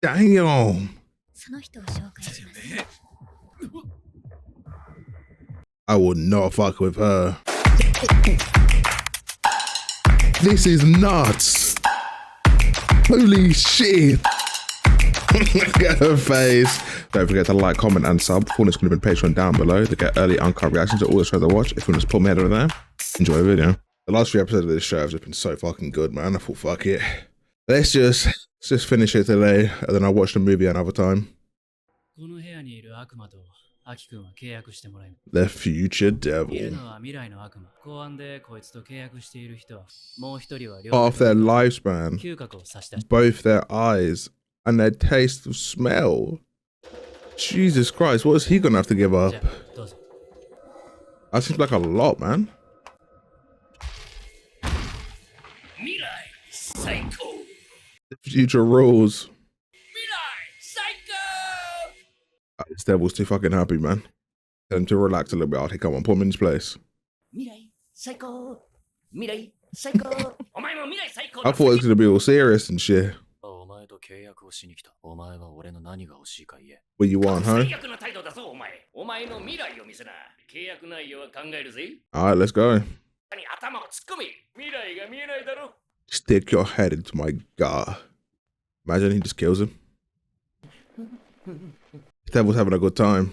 Damn. I will not fuck with her. This is nuts. Holy shit. Look at her face. Don't forget to like, comment, and sub. Full list can have been Patreon down below to get early uncut reactions to all the shows I watch. If you want to just put me head over there, enjoy the video. The last 3 episodes of this show have just been so fucking good, man. I thought, fuck it. Let's just finish it today, and then I'll watch the movie another time. The future devil. Half their lifespan, both their eyes, and their taste of smell. Jesus Christ, what is he gonna have to give up? That seems like a lot, man. The future rules. This devil's too fucking happy, man. Tell him to relax a little bit. I'll take one, put him in his place. I thought it was gonna be all serious and shit. What you want, huh? Alright, let's go. Stick your head into my gut. Imagine he just kills him. The devil's having a good time.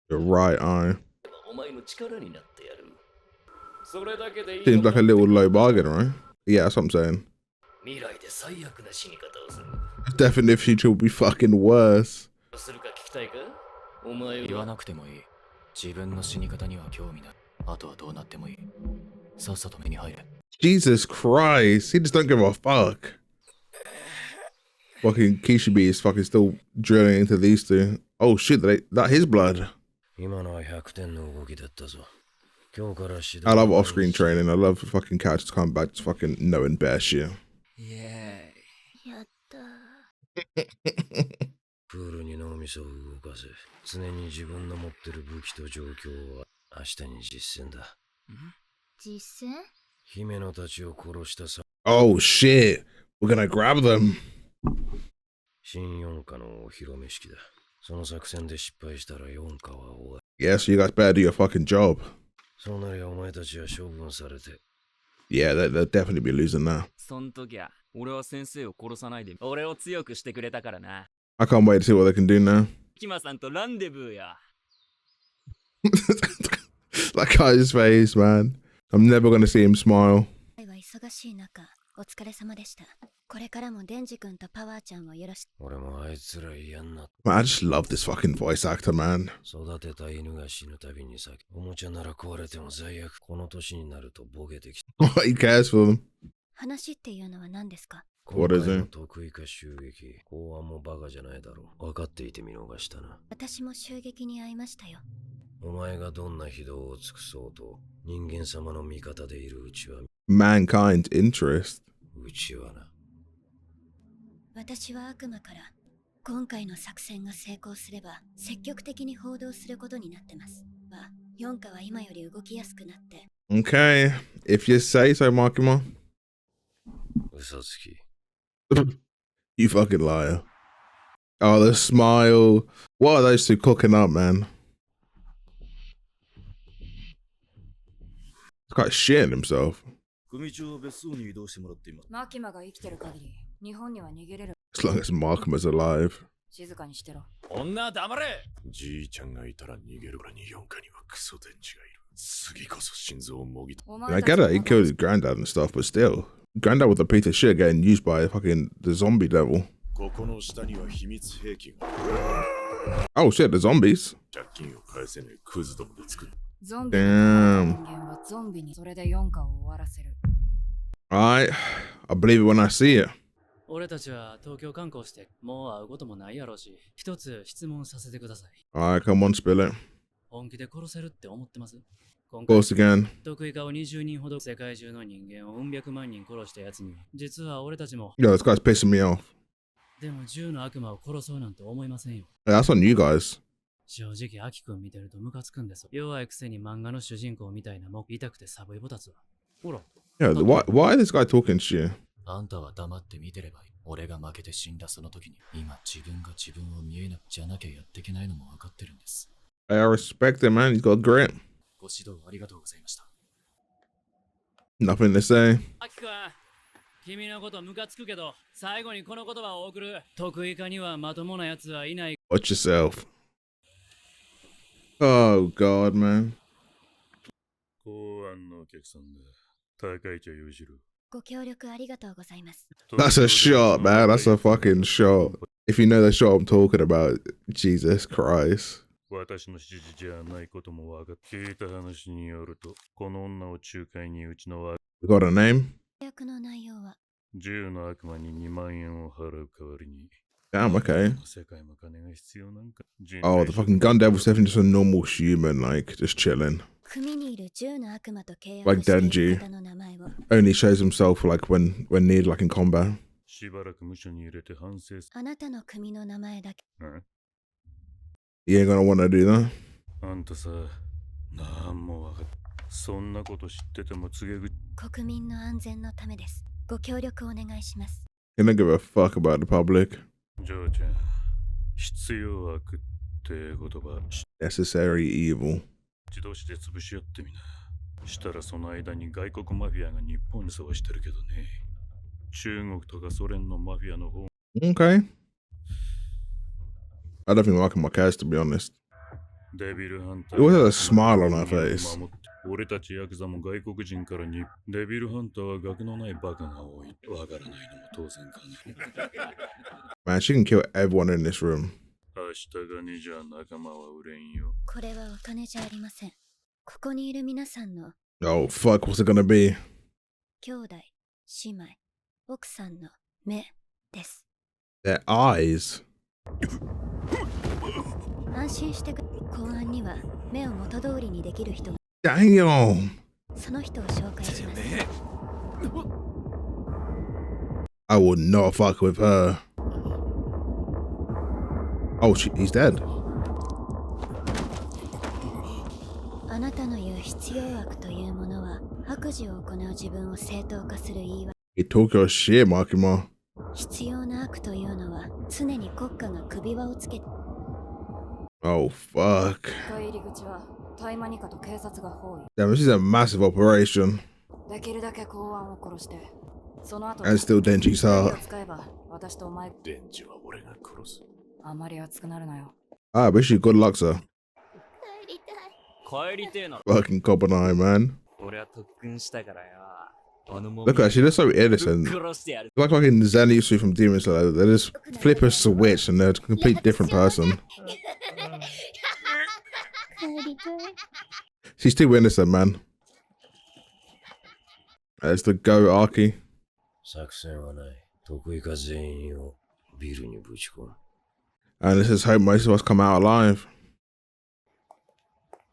Your right eye. Seems like a little low bargain, right? Yeah, that's what I'm saying. Definitely the future will be fucking worse. Jesus Christ, he just don't give a fuck. Fucking Kishibe is fucking still drilling into these two. Oh shit, that his blood. I love off-screen training. I love fucking characters coming back to fucking knowing bear shit. Yeah. Oh shit, we're gonna grab them. Yes, you guys better do your fucking job. Yeah, they'll definitely be losing now. I can't wait to see what they can do now. That guy's face, man. I'm never gonna see him smile. Man, I just love this fucking voice actor, man. He cares for them. What is it? Mankind interest. Okay, if you say so, Makima. You fucking liar. Oh, the smile. What are those two cooking up, man? He's quite shitting himself. As long as Makima's alive. I get it, he killed his granddad and stuff, but still. Granddad was a piece of shit getting used by fucking the zombie devil. Oh shit, the zombies. Damn. Alright, I believe it when I see it. Alright, come on, spill it. Of course again. Yo, this guy's pissing me off. Yeah, that's on you guys. 正直、アキ君見てるとムカつくんです。弱いくせに漫画の主人公みたいなもん痛くて寒いぼたつわ。ほら。Yeah, why is this guy talking to you? あんたは黙って見てればいい。俺が負けて死んだその時に、今自分が自分を見えなくじゃなきゃやっていけないのも分かってるんです。I respect him, man. He's got grit. ご指導ありがとうございました。Nothing to say. アキ君、君のことムカつくけど、最後にこの言葉を送る。得意化にはまともなやつはいない。Watch yourself. Oh, God, man. 公安のお客さんだ。高い茶よしろ。ご協力ありがとうございます。 That's a shot, man. That's a fucking shot. If you know the shot I'm talking about, Jesus Christ. 私の指示じゃないことも分かって聞いた話によると、この女を仲介にうちの We got a name? 約の内容は10の悪魔に2万円を払う代わりに Damn, okay. 世界も金が必要なんか。 Oh, the fucking gun devil's definitely just a normal human, like, just chilling. 組にいる10の悪魔と契 Like 約してい Denji. る方の名前を Only shows himself, like, when needed, like, in combat. しばらく無所に入れて反省すあなたの組の名前だけ You ain't gonna wanna do that. あんたさ、なんも分かっそんなこと知ってても告げ口国民の安全のためです。ご協力お願いします。 You don't give a fuck about the public. ジョーちゃん、必要悪って言葉 Necessary evil. 自動して潰し合ってみな。したらその間に外国マフィアが日本にそうしてるけどね。中国とかソ連のマフィアの方 Okay. I don't think I'm liking my cast, to be honest. デビルハンタ It always has a smile on her face. 俺たちヤクザも外国人からにデビルハンターは学のないバカが多い。わからないのも当然かね。Man, she can kill everyone in this room. 明日がねじゃ仲間は売れんよ。これはお金じゃありません。ここにいる皆さんの Oh, fuck, what's it gonna be? 兄弟、姉妹、奥さんの目です。 Their eyes. 安心してく公安には目を元通りにできる人が Damn. その人を紹介します。 I will not fuck with her. Oh, he's dead. あなたの言う必要悪というものは悪事を行う自分を正当化する言い訳。 He took your shit, Makima. 必要な悪というのは常に国家が首輪をつけて Oh, fuck. 入り口はタイマニカと警察が包囲。 Damn, this is a massive operation. できるだけ公安を殺して、その後 And still Denji's 火を heart. 使えば私とお前デンジは俺が殺す。あんまり熱くなるなよ。 I wish you good luck, sir. 帰りたい。帰りてえな。 Fucking copper eye, man. 俺は特訓したからよ。あのも Look at her, she looks so innocent. 殺してやる。 Like fucking Zenitsu from Demon Slayer. They just flip a switch and they're a complete different person. 帰りたい。 She's too innocent, man. There's the go, Arky. 作戦はない。得意か全員をビルにぶち込む。 And let's just hope most of us come out alive.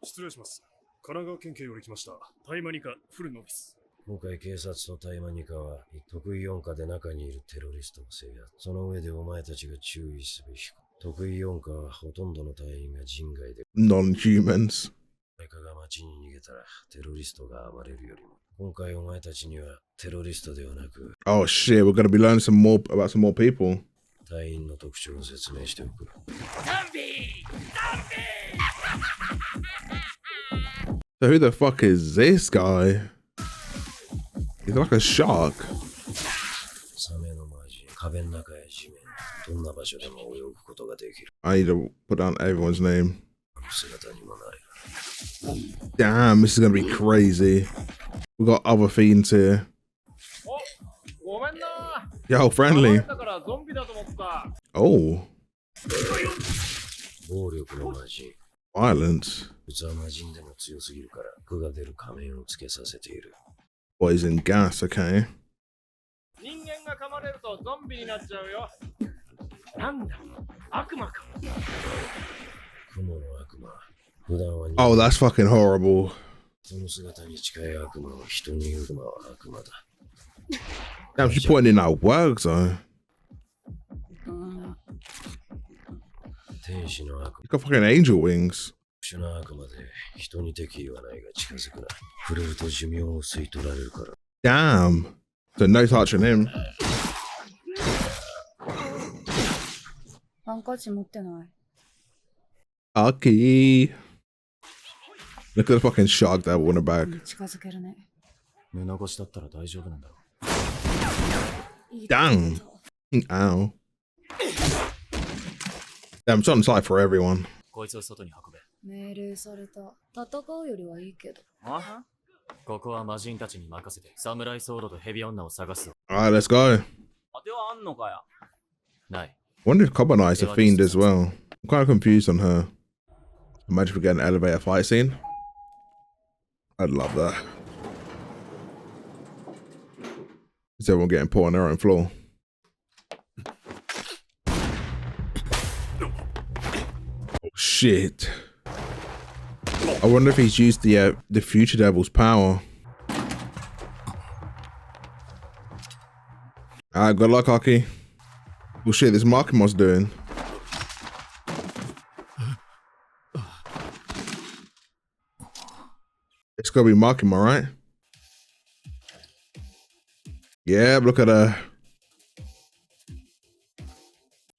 失礼します。神奈川県警より来ました。タイマニカフルノビス。今回警察とタイマニカは得意4課で中にいるテロリストを制圧。その上でお前たちが注意すべき。得意4課はほとんどの隊員が人外で。 Non-humans. 誰かが街に逃げたらテロリストが暴れるよりも。今回お前たちにはテロリストではなく。 Oh shit, we're gonna be learning some more about some more people. 隊員の特徴を説明しておく。So who the fuck is this guy? He's like a shark. サメのマジ、壁の中や地面、どんな場所でも泳ぐことができる。 I need to put down everyone's name. 姿にもない。 Damn, this is gonna be crazy. We got other fiends here. Yo, friendly. Oh, 暴力のマジ。 violence. 器魔人でも強すぎるから具が出る仮面をつけさせている。 Poison gas, okay. 人間が噛まれるとゾンビになっちゃうよ。なんだ、悪魔か。雲の悪魔。普段は Oh, that's fucking horrible. その姿に近い悪魔は人に言う魔は悪魔だ。 Damn, she's putting in our work, though. 天使の悪 He's got fucking angel wings. 殊な悪魔で人に敵意はないが近づくな。触れると寿命を吸い取られるから。 Damn. So no touching him. ハンカチ持ってない。 Aki. Look at the fucking shark devil in the back. 近づけるね。胸越しだったら大丈夫なんだろ Damn. Ow. Damn, something's like for everyone. う。こいつを外に運べ。命令された。戦うよりはいいけど。あ？ここは魔人たちに任せて、サムライソードとヘビ女を探すぞ。 Alright, let's go. 当てはあんのかよ。ない。 I wonder if Copper Knight's a fiend as well. I'm kind of confused on her. Imagine if we get an elevator fight scene. I'd love that. Is everyone getting put on their own floor? Oh shit. I wonder if he's used the Future Devil's power. Alright, good luck, Aki. Well shit, this Markimo's doing. It's gonna be Markimo, right? Yeah, look at her.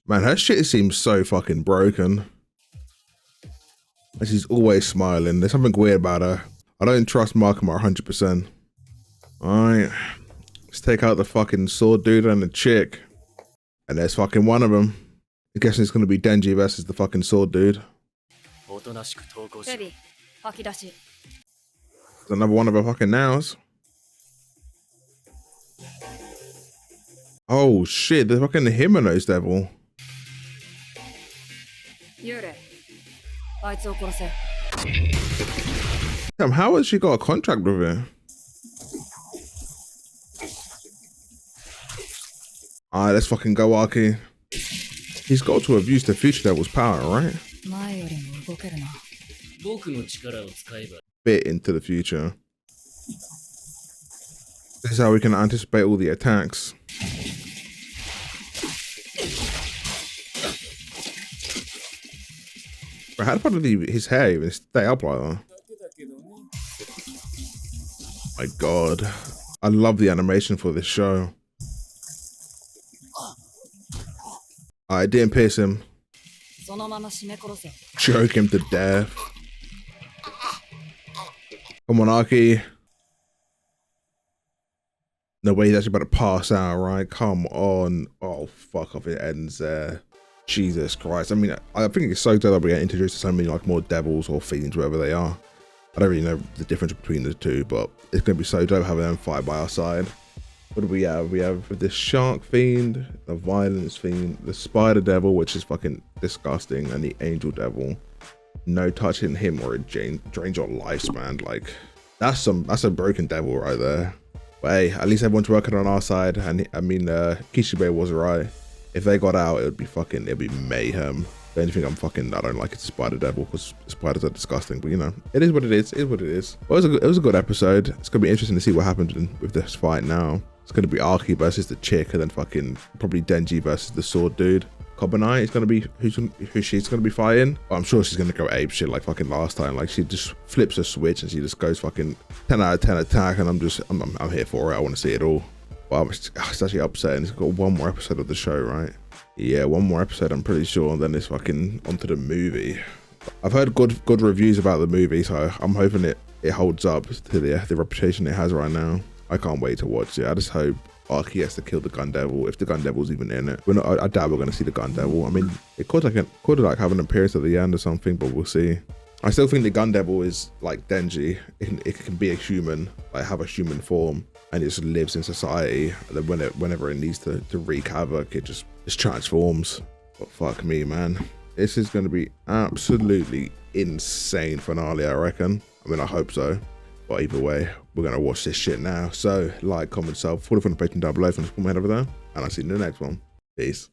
Man, her shit seems so fucking broken. And she's always smiling. There's something weird about her. I don't trust Markimo 100%. Alright. Let's take out the fucking sword dude and the chick. And there's fucking one of them. I'm guessing it's gonna be Denji versus the fucking sword dude. おとなしく投稿しヘビ、吐き出し。 There's another one of her fucking nails. Oh shit, there's fucking Himeno's devil. 幽霊。あいつを殺せ。 Damn, how has she got a contract with it? Alright, let's fucking go, Aki. He's got to have used the Future Devil's power, right? 前よりも動けるな。僕の力を使えば。 Bit into the future. This is how we can anticipate all the attacks. But how the fuck did his hair even stay up like that? My god. I love the animation for this show. I didn't pierce him. そのまま絞め殺せ。 Choke him to death. Come on, Aki. No way, he's actually about to pass out, right? Come on. Oh, fuck off, it ends there. Jesus Christ. I mean, I think it's so good that we get introduced to so many like more devils or fiends, wherever they are. I don't really know the difference between the two, but it's going to be so dope having them fight by our side. What do we have? We have the shark fiend, the violence fiend, the spider devil, which is fucking disgusting, and the angel devil. No touching him or it drains your lifespan. Like that's a broken devil right there. But hey, at least everyone's working on our side, and I mean Kishibe was right. If they got out, it'd be mayhem. The only thing I don't like is the spider devil, because spiders are disgusting, but you know, it is what it is. It is what it is. Well, it was a good episode. It's gonna be interesting to see what happens with this fight now. It's gonna be Aki versus the chick, and then fucking probably Denji versus the sword dude. Kobanai is gonna be who she's gonna be fighting. But I'm sure she's gonna go ape shit like fucking last time. Like she just flips a switch and she just goes fucking 10 out of 10 attack, and I'm here for it. I want to see it all. But it's actually upsetting. It's got one more episode of the show, right? Yeah, one more episode, I'm pretty sure, and then it's fucking onto the movie. I've heard good reviews about the movie, so I'm hoping it holds up to the reputation it has right now. I can't wait to watch it. I just hope Aki has to kill the Gun Devil, if the Gun Devil's even in it. I doubt we're going to see the Gun Devil. I mean, it could have an appearance at the end or something, but we'll see. I still think the Gun Devil is like Denji. It can be a human, like have a human form, and it just lives in society. And then whenever it needs to wreak havoc, it just transforms. But fuck me, man. This is going to be absolutely insane finale, I reckon. I mean, I hope so. But either way, we're going to watch this shit now. So, like, comment, sub, follow from the Patreon down below, from the comment over there. And I'll see you in the next one. Peace.